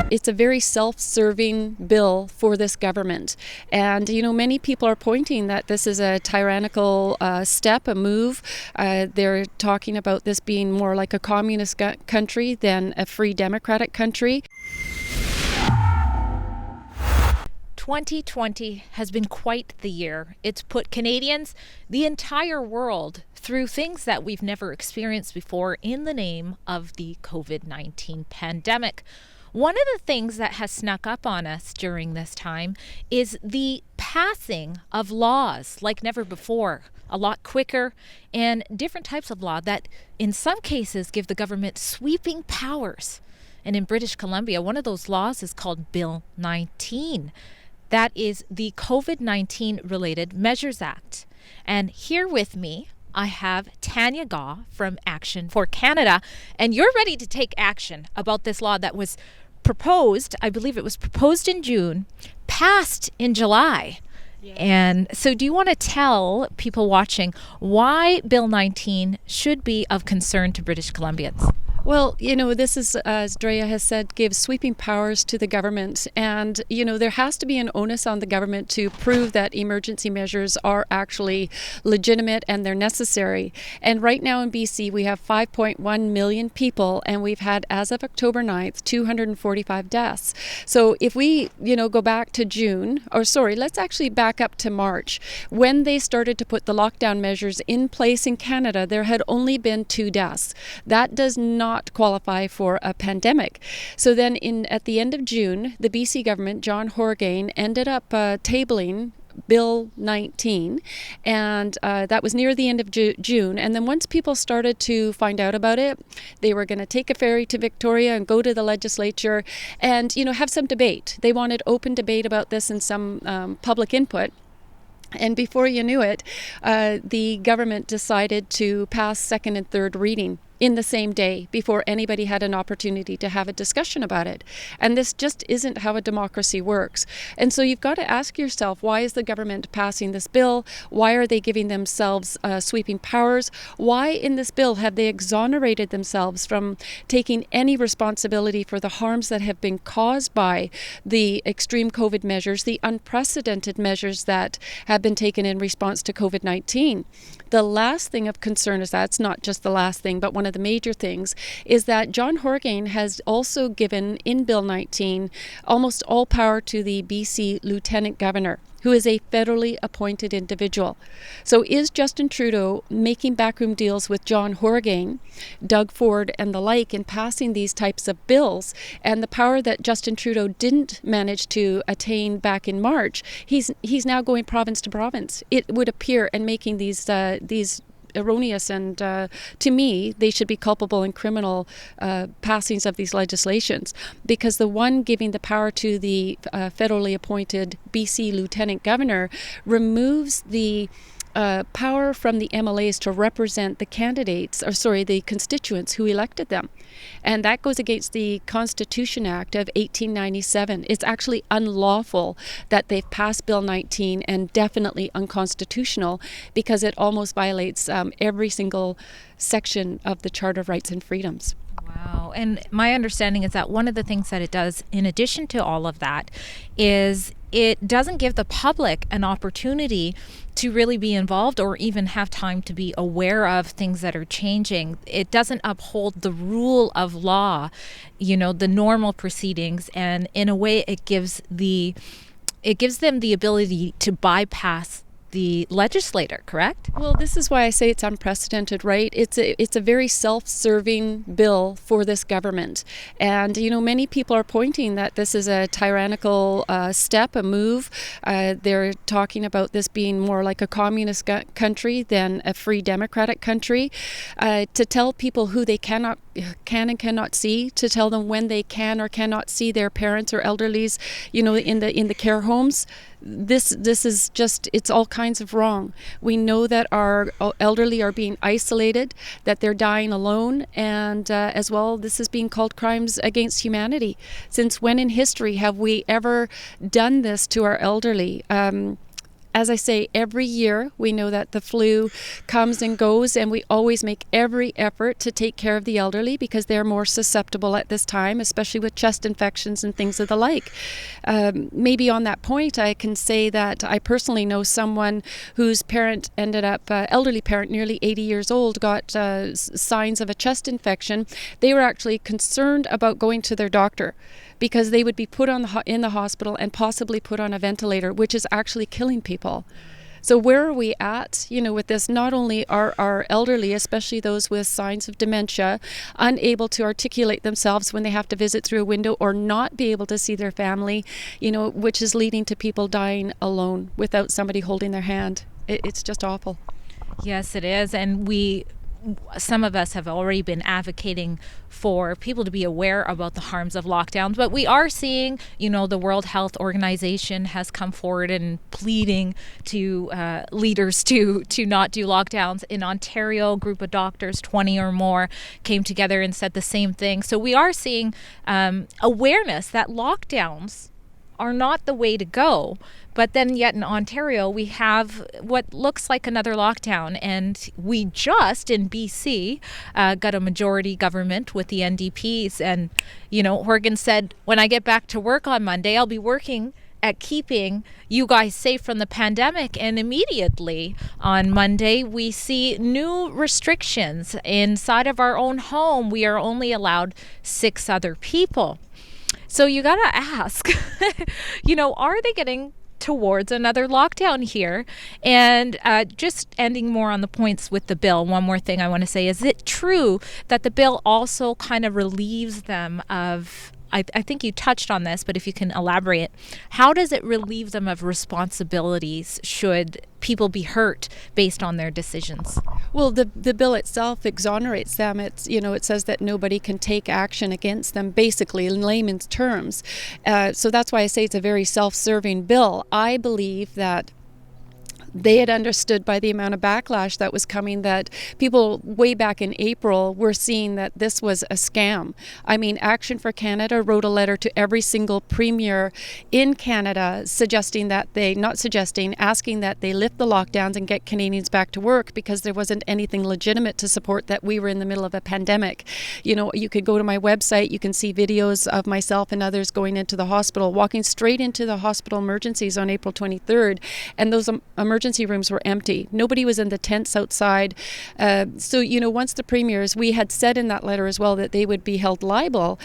It's a very self-serving bill for this government. And, many people are pointing that this is a tyrannical step, a move. They're talking about this being more like a communist country than a free democratic country. 2020 has been quite the year. It's put Canadians, the entire world, through things that we've never experienced before in the name of the COVID-19 pandemic. One of the things that has snuck up on us during this time is the passing of laws like never before, a lot quicker, and different types of law that in some cases give the government sweeping powers. And in British Columbia, one of those laws is called Bill 19. That is the COVID-19 Related Measures Act. And here with me, I have Tanya Gaw from Action for Canada. And you're ready to take action about this law that was proposed, I believe it was proposed in June, passed in July. Yes. And so do you want to tell people watching why Bill 19 should be of concern to British Columbians? Well, this is, as Drea has said, gives sweeping powers to the government. And, there has to be an onus on the government to prove that emergency measures are actually legitimate and they're necessary. And right now in BC, we have 5.1 million people, and we've had, as of October 9th, 245 deaths. So if we, go back to let's actually back up to March. When they started to put the lockdown measures in place in Canada, there had only been 2 deaths. That does not qualify for a pandemic. So then at the end of June, the BC government, John Horgan, ended up tabling Bill 19, and that was near the end of June. And then once people started to find out about it, they were going to take a ferry to Victoria and go to the legislature and, have some debate. They wanted open debate about this and some public input. And before you knew it, the government decided to pass second and third reading in the same day before anybody had an opportunity to have a discussion about it. And this just isn't how a democracy works. And so you've got to ask yourself, why is the government passing this bill? Why are they giving themselves sweeping powers? Why in this bill have they exonerated themselves from taking any responsibility for the harms that have been caused by the extreme COVID measures, the unprecedented measures that have been taken in response to COVID-19? The last thing of concern is that's not just the last thing, but one of the major things is that John Horgan has also given in Bill 19 almost all power to the BC Lieutenant Governor, who is a federally appointed individual. So is Justin Trudeau making backroom deals with John Horgan, Doug Ford, and the like in passing these types of bills? And the power that Justin Trudeau didn't manage to attain back in March, he's now going province to province, it would appear, and making these erroneous and to me they should be culpable in criminal passings of these legislations, because the one giving the power to the federally appointed BC Lieutenant Governor removes the power from the MLAs to represent the the constituents who elected them. And that goes against the Constitution Act of 1897. It's actually unlawful that they've passed Bill 19, and definitely unconstitutional because it almost violates every single section of the Charter of Rights and Freedoms. Wow. And my understanding is that one of the things that it does, in addition to all of that, is it doesn't give the public an opportunity to really be involved or even have time to be aware of things that are changing. It doesn't uphold the rule of law, the normal proceedings, and in a way it gives them the ability to bypass the legislator, correct? Well, this is why I say it's unprecedented, right? It's a very self-serving bill for this government. And, many people are pointing that this is a tyrannical step, a move. They're talking about this being more like a communist country than a free democratic country. To tell people who they can and cannot see, to tell them when they can or cannot see their parents or elderlies, in the care homes. This is just, it's all kinds of wrong. We know that our elderly are being isolated, that they're dying alone, and as well, this is being called crimes against humanity. Since when in history have we ever done this to our elderly? as I say, every year we know that the flu comes and goes, and we always make every effort to take care of the elderly because they're more susceptible at this time, especially with chest infections and things of the like. Maybe on that point, I can say that I personally know someone whose parent ended up, elderly parent, nearly 80 years old, got signs of a chest infection. They were actually concerned about going to their doctor because they would be put in the hospital and possibly put on a ventilator, which is actually killing people. So where are we at, with this? Not only are our elderly, especially those with signs of dementia, unable to articulate themselves when they have to visit through a window or not be able to see their family, which is leading to people dying alone without somebody holding their hand. It's just awful. Yes, it is. And some of us have already been advocating for people to be aware about the harms of lockdowns, but we are seeing, the World Health Organization has come forward and pleading to leaders to not do lockdowns. In Ontario, a group of doctors, 20 or more, came together and said the same thing. So we are seeing awareness that lockdowns are not the way to go. But then yet in Ontario, we have what looks like another lockdown. And we just, in BC, got a majority government with the NDPs. And, Horgan said, when I get back to work on Monday, I'll be working at keeping you guys safe from the pandemic. And immediately on Monday, we see new restrictions. Inside of our own home, we are only allowed 6 other people. So you got to ask, are they getting towards another lockdown here? And just ending more on the points with the bill, one more thing I want to say, is it true that the bill also kind of relieves them of, I think you touched on this, but if you can elaborate, how does it relieve them of responsibilities should people be hurt based on their decisions? Well, the bill itself exonerates them. It says that nobody can take action against them, basically, in layman's terms. So that's why I say it's a very self-serving bill. I believe that they had understood by the amount of backlash that was coming that people way back in April were seeing that this was a scam. I mean, Action for Canada wrote a letter to every single premier in Canada asking that they lift the lockdowns and get Canadians back to work because there wasn't anything legitimate to support that we were in the middle of a pandemic. You could go to my website, you can see videos of myself and others going into the hospital, walking straight into the hospital emergencies on April 23rd, and those emergency rooms were empty. Nobody was in the tents outside. So once the premiers, we had said in that letter as well that they would be held liable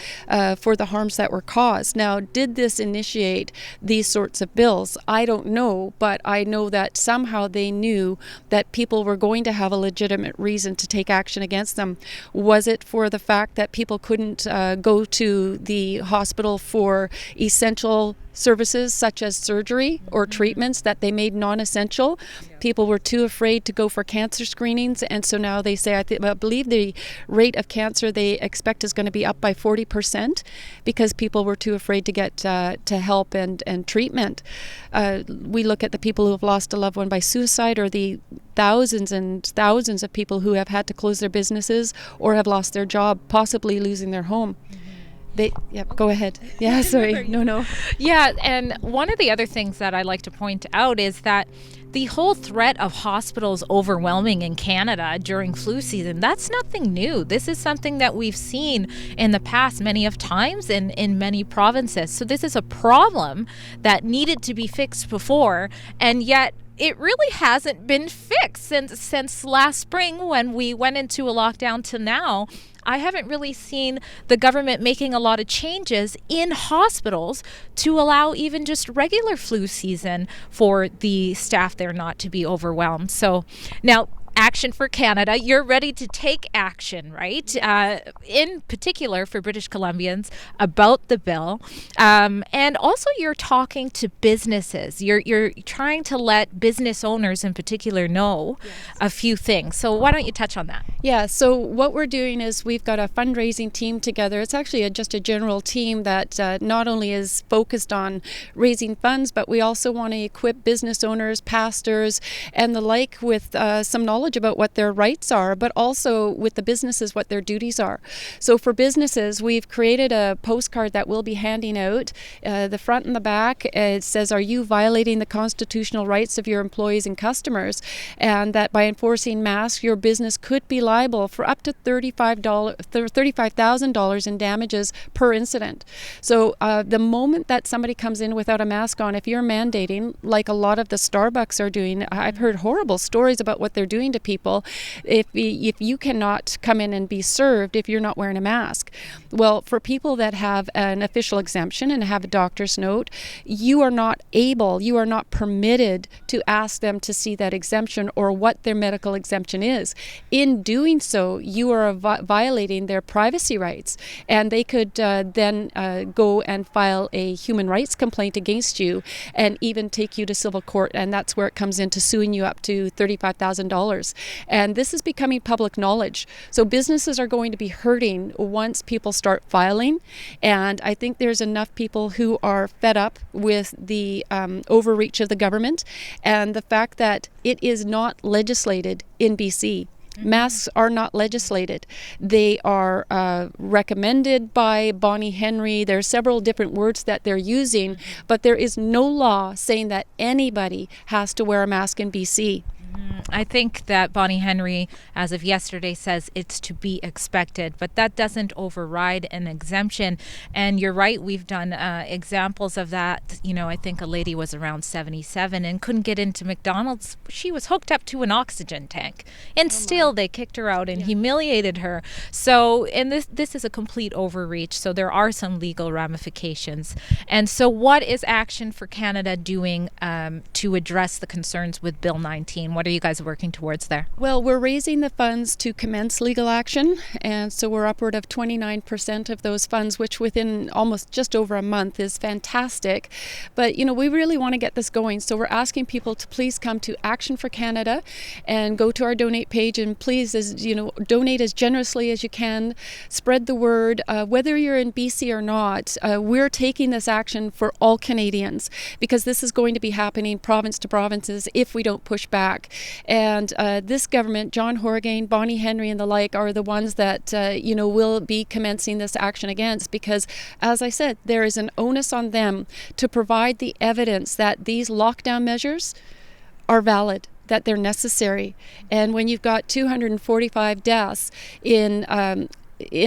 for the harms that were caused. Now, did this initiate these sorts of bills? I don't know, but I know that somehow they knew that people were going to have a legitimate reason to take action against them. Was it for the fact that people couldn't go to the hospital for essential services such as surgery or treatments that they made non-essential? People were too afraid to go for cancer screenings, and so now they say, I believe the rate of cancer they expect is going to be up by 40% because people were too afraid to get to help and treatment. We look at the people who have lost a loved one by suicide, or the thousands and thousands of people who have had to close their businesses or have lost their job, possibly losing their home. Go ahead. Yeah, sorry. No. Yeah, and one of the other things that I like to point out is that the whole threat of hospitals overwhelming in Canada during flu season, that's nothing new. This is something that we've seen in the past many of times in many provinces. So this is a problem that needed to be fixed before, and yet it really hasn't been fixed since last spring when we went into a lockdown to now. I haven't really seen the government making a lot of changes in hospitals to allow even just regular flu season for the staff there not to be overwhelmed. So now, Action for Canada, you're ready to take action, right? In particular for British Columbians about the bill. And also you're talking to businesses. You're trying to let business owners in particular know a few things. So why don't you touch on that? Yeah, so what we're doing is we've got a fundraising team together. It's actually just a general team that not only is focused on raising funds, but we also want to equip business owners, pastors, and the like with some knowledge knowledge about what their rights are, but also with the businesses what their duties are. So for businesses, we've created a postcard that we'll be handing out. The front and the back, it says, are you violating the constitutional rights of your employees and customers? And that by enforcing masks, your business could be liable for up to $35,000 in damages per incident. So the moment that somebody comes in without a mask on, if you're mandating, like a lot of the Starbucks are doing, I've heard horrible stories about what they're doing to people. If you cannot come in and be served if you're not wearing a mask. Well, for people that have an official exemption and have a doctor's note, you are not permitted to ask them to see that exemption or what their medical exemption is. In doing so, you are violating their privacy rights, and they could then go and file a human rights complaint against you and even take you to civil court, and that's where it comes into suing you up to $35,000. And this is becoming public knowledge. So businesses are going to be hurting once people start filing, and I think there's enough people who are fed up with the overreach of the government and the fact that it is not legislated in BC. Masks are not legislated. They are recommended by Bonnie Henry. There are several different words that they're using, but there is no law saying that anybody has to wear a mask in BC. I think that Bonnie Henry, as of yesterday, says it's to be expected, but that doesn't override an exemption. And you're right, we've done examples of that. You know, I think a lady was around 77 and couldn't get into McDonald's. She was hooked up to an oxygen tank, and still they kicked her out and humiliated her. So, and this is a complete overreach. So there are some legal ramifications. And so what is Action for Canada doing to address the concerns with Bill 19? What are you guys working towards there? Well, we're raising the funds to commence legal action, and so we're upward of 29% of those funds, which within almost just over a month is fantastic. But, you know, we really want to get this going, so we're asking people to please come to Action for Canada and go to our donate page, and please, donate as generously as you can. Spread the word. Whether you're in BC or not, we're taking this action for all Canadians, because this is going to be happening province to provinces if we don't push back. And this government, John Horgan, Bonnie Henry and the like, are the ones that, will be commencing this action against, because, as I said, there is an onus on them to provide the evidence that these lockdown measures are valid, that they're necessary. And when you've got 245 deaths in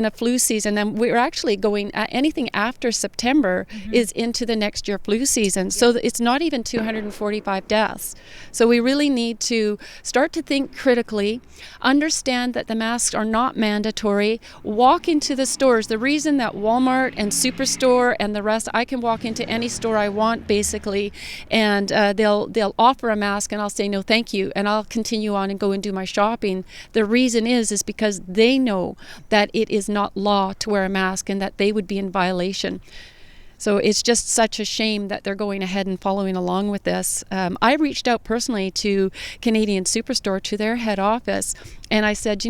a flu season, then we're actually going anything after September is into the next year flu season. So it's not even 245 deaths. So we really need to start to think critically, understand that the masks are not mandatory, walk into the stores. The reason that Walmart and Superstore and the rest, I can walk into any store I want basically, and they'll offer a mask and I'll say no thank you, and I'll continue on and go and do my shopping. The reason is because they know that it is not law to wear a mask and that they would be in violation. So it's just such a shame that they're going ahead and following along with this. I reached out personally to Canadian Superstore, to their head office, and I said,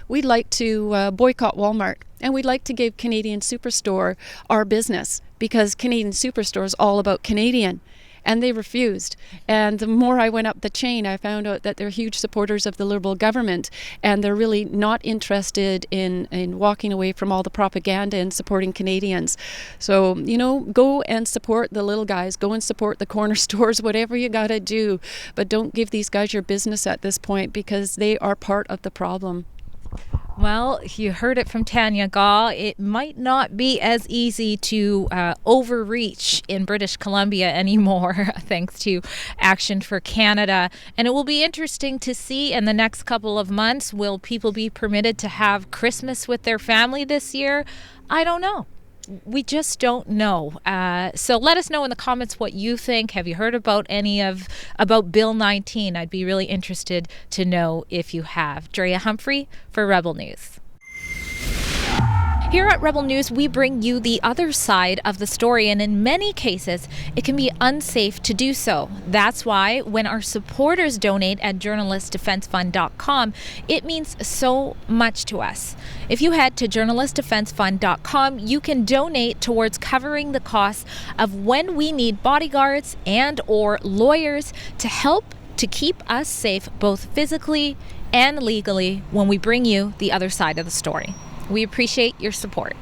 we'd like to boycott Walmart, and we'd like to give Canadian Superstore our business, because Canadian Superstore is all about Canadian. And they refused. And the more I went up the chain, I found out that they're huge supporters of the Liberal government, and they're really not interested in walking away from all the propaganda and supporting Canadians. So, go and support the little guys, go and support the corner stores, whatever you got to do. But don't give these guys your business at this point, because they are part of the problem. Well, you heard it from Tanya Gaw. It might not be as easy to overreach in British Columbia anymore, thanks to Action for Canada. And it will be interesting to see in the next couple of months, will people be permitted to have Christmas with their family this year? I don't know. We just don't know. So let us know in the comments what you think. Have you heard about about Bill 19? I'd be really interested to know if you have. Drea Humphrey for Rebel News. Here at Rebel News, we bring you the other side of the story, and in many cases, it can be unsafe to do so. That's why when our supporters donate at journalistdefensefund.com, it means so much to us. If you head to journalistdefensefund.com, you can donate towards covering the costs of when we need bodyguards and or lawyers to help to keep us safe both physically and legally when we bring you the other side of the story. We appreciate your support.